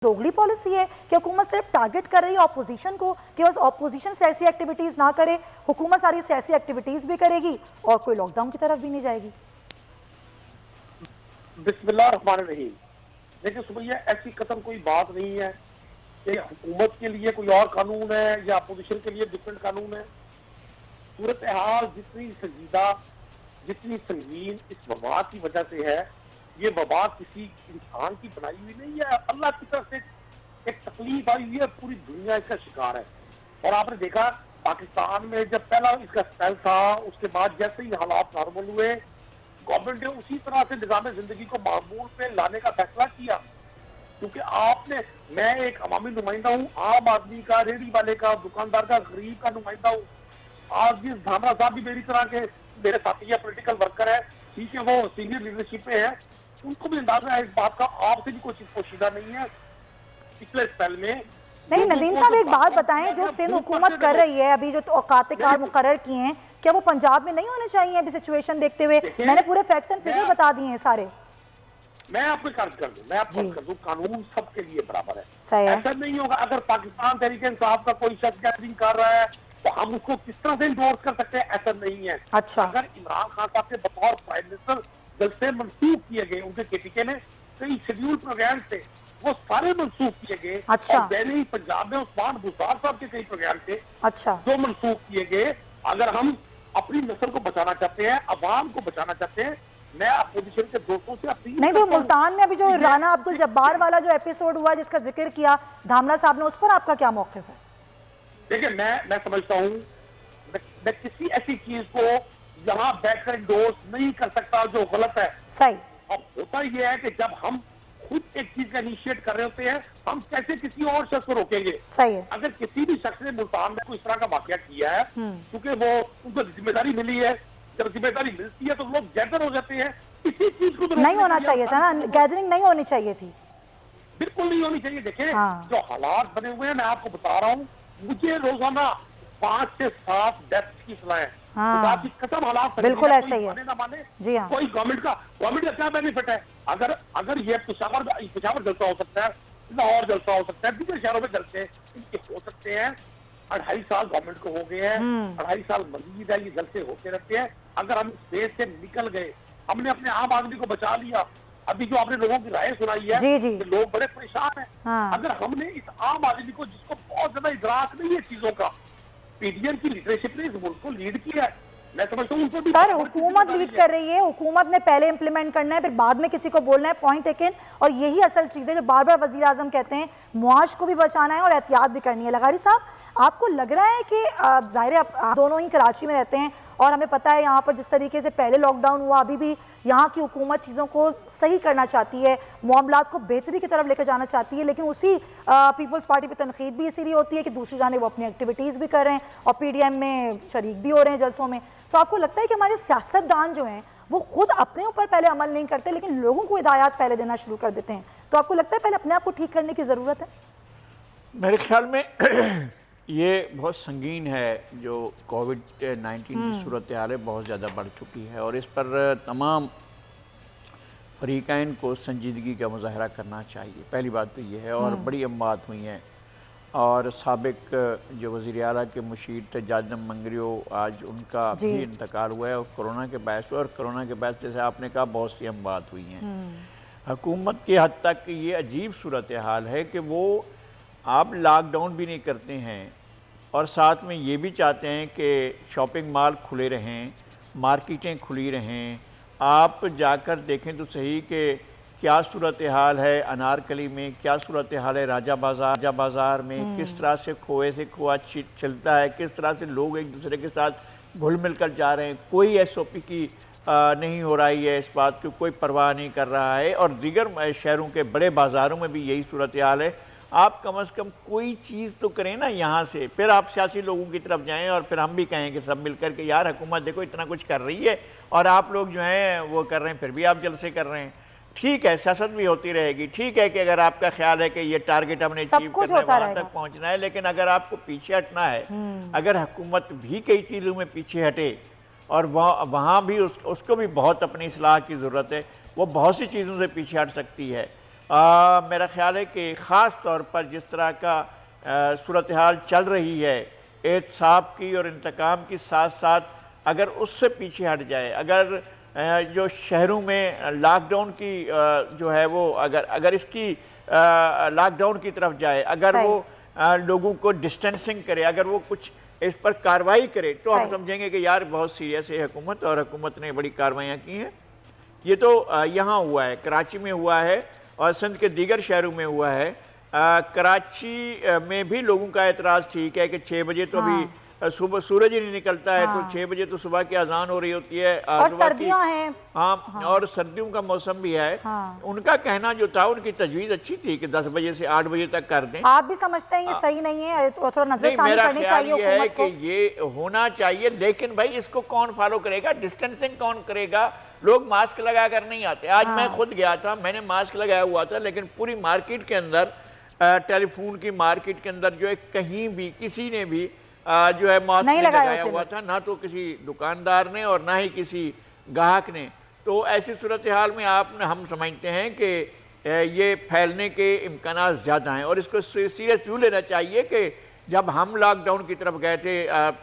दोगली policy है कि हुकूमत सिर्फ टारगेट कर रही है ऑपोजिशन को कि बस ऑपोजिशन सियासी एक्टिविटीज़ ना करे, हुकूमत सारी सियासी एक्टिविटीज़ भी करेगी और कोई लॉकडाउन की तरफ भी नहीं जाएगी। बिस्मिल्लाहिर्रहमानिर्रहीम। देखिए सुमैया, ऐसी कतई कोई बात नहीं है कि हुकूमत के लिए कोई और कानून है या अपोजिशन के लिए डिफरेंट कानून है। सूरत हाल जितनी संजीदा, जितनी संगीन इस वबा की वजह से है, ये वबा किसी इंसान की बनाई हुई नहीं है, अल्लाह की तरफ से एक तकलीफ आई हुई है, पूरी दुनिया इसका शिकार है। और आपने देखा पाकिस्तान में जब पहला इसका स्पेल था, उसके बाद जैसे ही हालात नॉर्मल हुए, गवर्नमेंट ने उसी तरह से निजाम जिंदगी को मामूल पे लाने का फैसला किया। क्योंकि आपने, मैं एक अवामी नुमाइंदा हूँ, आम आदमी का, रेहड़ी वाले का, दुकानदार का, गरीब का नुमाइंदा हूँ। आज जिस धामरा साहब भी मेरी तरह के मेरे साथी है, पोलिटिकल वर्कर है, ठीक है, वो सीनियर लीडरशिप पे है, उनको भी अंदाजा है इस बात का। आपसे भी कोई चीज पोशीदा नहीं है। पिछले स्पेल में नहीं, नदीम साहब एक बात बताएं, जो सिंध हुकूमत कर रही है अभी, जो औकात कार मुकर्रर किए हैं, क्या वो पंजाब में नहीं होने चाहिए अभी सिचुएशन देखते हुए? मैंने पूरे फैक्ट्स एंड फिगर बता दिए हैं सारे। मैं आपको कर्ज कर दूं, मैं आपको कर दूं, कानून सबके लिए बराबर है। सही है। ऐसा नहीं होगा अगर पाकिस्तान तहरीक इंसाफ का कोई शख्स गैदरिंग कर रहा है तो हम उसको किस तरह से इंडोर्स कर सकते हैं? ऐसा नहीं है। अच्छा, अगर इमरान खान साहब के बतौर प्राइम मिनिस्टर जलसे मंसूख किए गए, उनके केटीके में कई शेड्यूल प्रोग्राम थे, वो सारे मंसूख किए गए। अच्छा। और दिल्ली पंजाब में उस्मान बुज़दार साहब के कई प्रोग्राम थे, अच्छा, जो मंसूख किए गए। अगर हम अपनी नस्ल को बचाना चाहते हैं, अवाम को बचाना चाहते हैं, मैं अपोजिशन के दोस्तों से अपील नहीं तो मुल्तान में अभी जो राना अब्दुल जब्बार वाला जो एपिसोड हुआ जिसका जिक्र किया धामला साहब ने, उस पर आपका क्या मौक़िफ़ है? देखिए, मैं समझता हूँ मैं किसी ऐसी चीज को यहाँ बैठकर इंडोर्स नहीं कर सकता जो गलत है। सही। अब होता यह है कि जब हम खुद एक चीज का इनिशिएट कर रहे होते हैं, हम कैसे किसी और शख्स को रोकेंगे? सही है। अगर किसी भी शख्स ने मुल्तान में कोई इस तरह का वाकया किया है, क्योंकि वो उनको जिम्मेदारी मिली है, जब जिम्मेदारी मिलती है तो लोग गैदर हो जाते हैं। इसी चीज को नहीं होना चाहिए था ना, गैदरिंग नहीं होनी चाहिए थी, बिल्कुल नहीं होनी चाहिए। देखें, हाँ। जो हालात बने हुए हैं, मैं आपको बता रहा हूँ, मुझे रोजाना 5 से 7 डेथ्स की सलाह है। हाँ। कसम, हालात बिल्कुल ऐसा ही है। माने ना माने, जी हाँ। कोई गवर्नमेंट का क्या बेनिफिट है? अगर ये पेशावर जलसा हो सकता है, लाहौर जलसा हो सकता है, दूसरे शहरों में जलसे हो सकते हैं। 2.5 साल गवर्नमेंट को हो गए हैं, 2.5 साल मजीद है, ये जलसे होते रहते हैं। अगर हम स्पेस से निकल गए, हमने अपने आम आदमी को बचा लिया। अभी जो आपने लोगों की राय सुनाई है, जी जी। लोग बड़े परेशान हैं। हाँ। अगर हमने इस आम आदमी को, जिसको बहुत ज्यादा इदराक नहीं है चीजों का, पीडीएम की लीडरशिप ने इस मुल्क को लीड किया है, मैं समझता हूँ उनको भी सर हुकूमत लीड कर रही है, हुकूमत ने पहले इंप्लीमेंट करना है, फिर बाद में किसी को बोलना है, पॉइंट टेकन। और यही असल चीज़ है जो बार बार वज़ीर आज़म कहते हैं, मुआश को भी बचाना है और एहतियात भी करनी है। लगारी साहब, आपको लग रहा है कि ज़ाहिर है आप दोनों ही कराची में रहते हैं और हमें पता है यहाँ पर जिस तरीके से पहले लॉकडाउन हुआ, अभी भी यहाँ की हुकूमत चीज़ों को सही करना चाहती है, मामलात को बेहतरी की तरफ लेकर जाना चाहती है, लेकिन उसी पीपल्स पार्टी पर तनकीद भी इसीलिए होती है कि दूसरी जानिब वो अपनी एक्टिविटीज़ भी कर रहे हैं और पीडीएम में शरीक भी हो रहे हैं जलसों में। तो आपको लगता है कि हमारे सियासतदान जो हैं वो खुद अपने ऊपर पहले अमल नहीं करते, लेकिन लोगों को हिदायत पहले देना शुरू कर देते हैं? तो आपको लगता है पहले अपने आप को ठीक करने की ज़रूरत है? मेरे ख्याल में ये बहुत संगीन है जो कोविड-19 की सूरत हाल है, बहुत ज़्यादा बढ़ चुकी है और इस पर तमाम फरीक़ैन को संजीदगी का मुज़ाहरा करना चाहिए। पहली बात तो ये है। और बड़ी अमवात हुई हैं और साबिक जो वज़ीर आला के मुशीर थे जादम मंगरियो, आज उनका भी इंतकाल हुआ है और कोरोना के बायस हुआ। और कोरोना के बायस जैसे आपने कहा बहुत सी अमवात हुई हैं। हुकूमत की हद तक ये अजीब सूरत हाल है कि वो आप लॉकडाउन भी नहीं करते हैं और साथ में ये भी चाहते हैं कि शॉपिंग मॉल खुले रहें, मार्केटें खुली रहें। आप जाकर देखें तो सही कि क्या सूरत हाल है अनारकली में, क्या सूरत हाल है राजा बाज़ार में, किस तरह से खोए से खोआ चलता है, किस तरह से लोग एक दूसरे के साथ घुल मिल कर जा रहे हैं। कोई एसओपी की नहीं हो रही है, इस बात की कोई परवाह नहीं कर रहा है। और दीगर शहरों के बड़े बाज़ारों में भी यही सूरत हाल है। आप कम से कम कोई चीज़ तो करें ना यहाँ से, फिर आप सियासी लोगों की तरफ जाएं और फिर हम भी कहें कि सब मिलकर के यार हुकूमत देखो इतना कुछ कर रही है और आप लोग जो हैं वो कर रहे हैं, फिर भी आप जलसे कर रहे हैं। ठीक है, सियासत भी होती रहेगी। ठीक है कि अगर आपका ख्याल है कि ये टारगेट हमने अचीव करना है, वहाँ तक पहुँचना है, लेकिन अगर आपको पीछे हटना है, अगर हुकूमत भी कई चीज़ों में पीछे हटे और वहाँ भी उसको भी बहुत अपनी इस्लाह की ज़रूरत है, वो बहुत सी चीज़ों से पीछे हट सकती है। मेरा ख्याल है कि ख़ास तौर पर जिस तरह का सूरत हाल चल रही है एहतसाब की और इंतकाम की, साथ साथ अगर उससे पीछे हट जाए, अगर जो शहरों में लॉकडाउन की जो है वो अगर इसकी लॉकडाउन की तरफ जाए, अगर वो लोगों को डिस्टेंसिंग करे, अगर वो कुछ इस पर कार्रवाई करे, तो हम समझेंगे कि यार बहुत सीरियस है हुकूमत और हुकूमत ने बड़ी कार्रवाइयाँ की हैं। ये तो यहाँ हुआ है, कराची में हुआ है और सिंध के दीगर शहरों में हुआ है। कराची में भी लोगों का एतराज़ ठीक है कि 6 बजे तो अभी सुबह सूरज ही नहीं निकलता है, तो 6 बजे तो सुबह की अजान हो रही होती है और सर्दियां हैं। हाँ, और सर्दियों का मौसम भी है। उनका कहना जो था, उनकी तजवीज़ अच्छी थी कि 10 बजे से 8 बजे तक कर दें। आप भी समझते हैं ये सही नहीं है, तो थोड़ा नजरसानी करनी चाहिए हुकूमत को? मेरा ख्याल ये है कि ये होना चाहिए, लेकिन भाई इसको कौन फॉलो करेगा, डिस्टेंसिंग कौन करेगा? लोग मास्क लगा कर नहीं आते। आज मैं खुद गया था, मैंने मास्क लगाया हुआ था, लेकिन पूरी मार्केट के अंदर, टेलीफोन की मार्केट के अंदर जो है, कहीं भी किसी ने भी जो है मास्क नहीं लगाया हुआ था, ना तो किसी दुकानदार ने और ना ही किसी ग्राहक ने। तो ऐसी सूरत हाल में हम समझते हैं कि ये फैलने के इम्कान ज़्यादा हैं और इसको सीरियस यूँ लेना चाहिए कि जब हम लॉकडाउन की तरफ गए थे,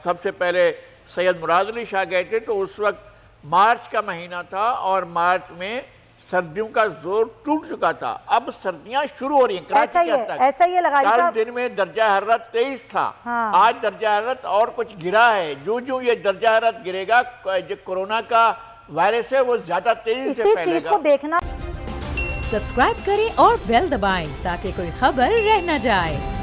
सबसे पहले सैयद मुराद अली शाह गए थे, तो उस वक्त मार्च का महीना था और मार्च में सर्दियों का जोर टूट चुका था। अब सर्दियां शुरू हो रही हैं। ऐसा ही है लगारी साहब। दिन में दर्जा हरारत 23 था। आज दर्जा हरारत और कुछ गिरा है। जो जो ये दर्जा हरारत गिरेगा, जो कोरोना का वायरस है वो ज्यादा तेजी से फैलेगा। इसी चीज को देखना। सब्सक्राइब करें और बेल दबाएं ताकि कोई खबर रह न जाए।